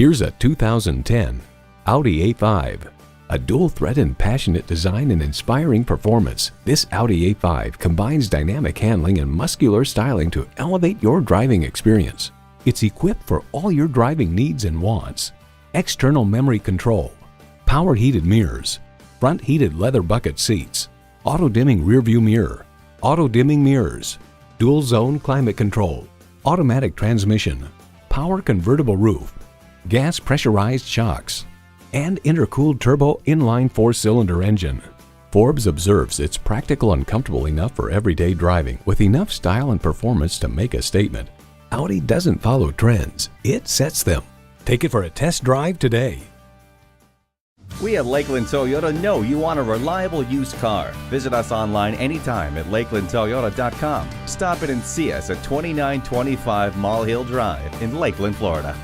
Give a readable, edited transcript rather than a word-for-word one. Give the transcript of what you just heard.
Here's a 2010 Audi A5. A dual-threat and passionate design and inspiring performance, this Audi A5 combines dynamic handling and muscular styling to elevate your driving experience. It's equipped for all your driving needs and wants. External memory control, power heated mirrors, front heated leather bucket seats, auto-dimming rearview mirror, auto-dimming mirrors, dual-zone climate control, automatic transmission, power convertible roof, gas pressurized shocks, and intercooled turbo inline 4-cylinder engine. Forbes observes it's practical and comfortable enough for everyday driving with enough style and performance to make a statement. Audi doesn't follow trends, it sets them. Take it for a test drive today. We at Lakeland Toyota know you want a reliable used car. Visit us online anytime at lakelandtoyota.com. Stop in and see us at 2925 Mall Hill Drive in Lakeland, Florida.